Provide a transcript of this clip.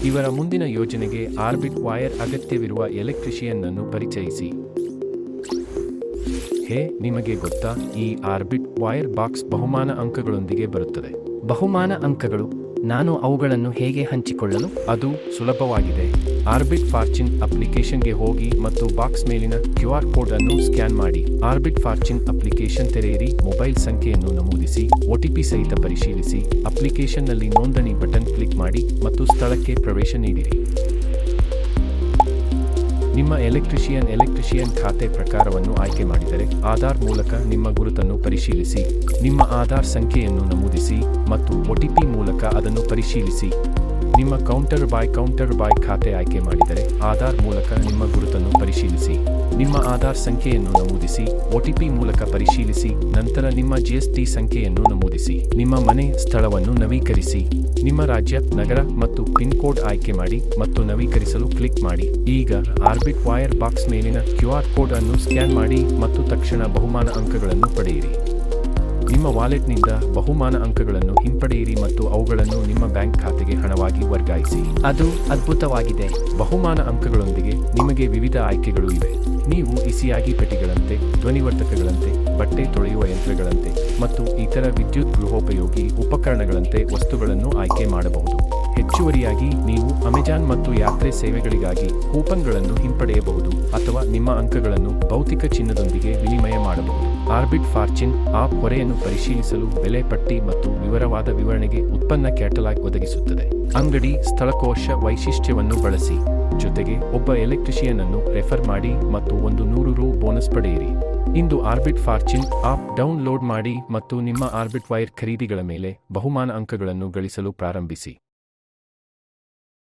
ಇವರ ಮುಂದಿನ ಯೋಜನೆಗೆ ಆರ್ಬಿಟ್ ವೈರ್ ಅಗತ್ಯವಿರುವ ಎಲೆಕ್ಟ್ರಿಷಿಯನ್ ಅನ್ನು ಪರಿಚಯಿಸಿ. ನಿಮಗೆ ಗೊತ್ತಾ, ಈ ಆರ್ಬಿಟ್ ವೈರ್ ಬಾಕ್ಸ್ ಬಹುಮಾನ ಅಂಕಗಳೊಂದಿಗೆ ಬರುತ್ತದೆ. ಬಹುಮಾನ ಅಂಕಗಳು? ನಾನು ಅವುಗಳನ್ನು ಹೇಗೆ ಹಂಚಿಕೊಳ್ಳಲು? ಅದು ಸುಲಭವಾಗಿದೆ. ಆರ್ಬಿಟ್ ಫಾರ್ಚೂನ್ ಅಪ್ಲಿಕೇಶನ್ಗೆ ಹೋಗಿ ಮತ್ತು ಬಾಕ್ಸ್ ಮೇಲಿನ QR ಕೋಡ್ ಅನ್ನು ಸ್ಕ್ಯಾನ್ ಮಾಡಿ. ಆರ್ಬಿಟ್ ಫಾರ್ಚೂನ್ ಅಪ್ಲಿಕೇಶನ್ ತೆರೆಯಿರಿ, ಮೊಬೈಲ್ ಸಂಖ್ಯೆಯನ್ನು ನಮೂದಿಸಿ, OTP ಸಹಿತ ಪರಿಶೀಲಿಸಿ, ಅಪ್ಲಿಕೇಶನ್ನಲ್ಲಿ ನೋಂದಣಿ ಬಟನ್ ಕ್ಲಿಕ್ ಮಾಡಿ ಮತ್ತು ಸ್ಥಳಕ್ಕೆ ಪ್ರವೇಶ ನೀಡಿರಿ. ನಿಮ್ಮ ಎಲೆಕ್ಟ್ರಿಷಿಯನ್ ಖಾತೆ ಪ್ರಕಾರವನ್ನು ಆಯ್ಕೆ ಮಾಡಿದರೆ ಆಧಾರ್ ಮೂಲಕ ನಿಮ್ಮ ಗುರುತನ್ನು ಪರಿಶೀಲಿಸಿ, ನಿಮ್ಮ ಆಧಾರ್ ಸಂಖ್ಯೆಯನ್ನು ನಮೂದಿಸಿ ಮತ್ತು OTP ಮೂಲಕ ಅದನ್ನು ಪರಿಶೀಲಿಸಿ. ನಿಮ್ಮ ಕೌಂಟರ್ ಬೈ ಖಾತೆ ಆಯ್ಕೆ ಮಾಡಿದರೆ ಆಧಾರ್ ಮೂಲಕ ನಿಮ್ಮ ಗುರುತನ್ನು ಪರಿಶೀಲಿಸಿ, ನಿಮ್ಮ ಆಧಾರ್ ಸಂಖ್ಯೆಯನ್ನು ನಮೂದಿಸಿ, OTP ಮೂಲಕ ಪರಿಶೀಲಿಸಿ, ನಂತರ ನಿಮ್ಮ GST ಸಂಖ್ಯೆಯನ್ನು ನಮೂದಿಸಿ, ನಿಮ್ಮ ಮನೆ ಸ್ಥಳವನ್ನು ನವೀಕರಿಸಿ, ನಿಮ್ಮ ರಾಜ್ಯ, ನಗರ ಮತ್ತು ಪಿನ್ ಕೋಡ್ ಆಯ್ಕೆ ಮಾಡಿ ಮತ್ತು ನವೀಕರಿಸಲು ಕ್ಲಿಕ್ ಮಾಡಿ. ಈಗ ಆರ್ಬಿಟ್ ವೈರ್ ಬಾಕ್ಸ್ ಮೇಲಿನ QR ಕೋಡ್ ಅನ್ನು ಸ್ಕ್ಯಾನ್ ಮಾಡಿ ಮತ್ತು ತಕ್ಷಣ ಬಹುಮಾನ ಅಂಕಗಳನ್ನು ಪಡೆಯಿರಿ. ನಿಮ್ಮ ವಾಲೆಟ್ನಿಂದ ಬಹುಮಾನ ಅಂಕಗಳನ್ನು ಹಿಂಪಡೆಯಿರಿ ಮತ್ತು ಅವುಗಳನ್ನು ನಿಮ್ಮ ಬ್ಯಾಂಕ್ ಖಾತೆಗೆ ಹಣವಾಗಿ ವರ್ಗಾಯಿಸಿ. ಅದು ಅದ್ಭುತವಾಗಿದೆ. ಬಹುಮಾನ ಅಂಕಗಳೊಂದಿಗೆ ನಿಮಗೆ ವಿವಿಧ ಆಯ್ಕೆಗಳು ಇವೆ. ನೀವು ಇಸಿಯಾಗಿ ಪೆಟ್ಟಿಗಳಂತೆ, ಧ್ವನಿವರ್ಧಕಗಳಂತೆ, ಬಟ್ಟೆ ತೊಳೆಯುವ ಯಂತ್ರಗಳಂತೆ ಮತ್ತು ಇತರ ವಿದ್ಯುತ್ ಗೃಹೋಪಯೋಗಿ ಉಪಕರಣಗಳಂತೆ ವಸ್ತುಗಳನ್ನು ಆಯ್ಕೆ ಮಾಡಬಹುದು. ಹೆಚ್ಚುವರಿಯಾಗಿ ನೀವು ಅಮೆಜಾನ್ ಮತ್ತು ಯಾತ್ರೆ ಸೇವೆಗಳಿಗಾಗಿ ಕೂಪನ್ಗಳನ್ನು ಹಿಂಪಡೆಯಬಹುದು ಅಥವಾ ನಿಮ್ಮ ಅಂಕಗಳನ್ನು ಭೌತಿಕ ಚಿನ್ನದೊಂದಿಗೆ ವಿನಿಮಯ ಮಾಡಬಹುದು. ಆರ್ಬಿಟ್ ಫಾರ್ಚೂನ್ ಆಪ್ ಹೊರೆಯನ್ನು ಪರಿಶೀಲಿಸಲು ಬೆಲೆ ಪಟ್ಟಿ ಮತ್ತು ವಿವರವಾದ ವಿವರಣೆಗೆ ಉತ್ಪನ್ನ ಕ್ಯಾಟಲಾಗ್ ಒದಗಿಸುತ್ತದೆ. ಅಂಗಡಿ ಸ್ಥಳಕೋಶ ವೈಶಿಷ್ಟ್ಯವನ್ನು ಬಳಸಿ, ಜೊತೆಗೆ ಒಬ್ಬ ಎಲೆಕ್ಟ್ರಿಷಿಯನ್ ಅನ್ನು ರೆಫರ್ ಮಾಡಿ ಮತ್ತು ₹100 ಬೋನಸ್ ಪಡೆಯಿರಿ. ಇಂದು ಆರ್ಬಿಟ್ ಫಾರ್ಚೂನ್ ಆಪ್ ಡೌನ್ಲೋಡ್ ಮಾಡಿ ಮತ್ತು ನಿಮ್ಮ ಆರ್ಬಿಟ್ ವೈರ್ ಖರೀದಿಗಳ ಮೇಲೆ ಬಹುಮಾನ ಅಂಕಗಳನ್ನು ಗಳಿಸಲು ಪ್ರಾರಂಭಿಸಿ.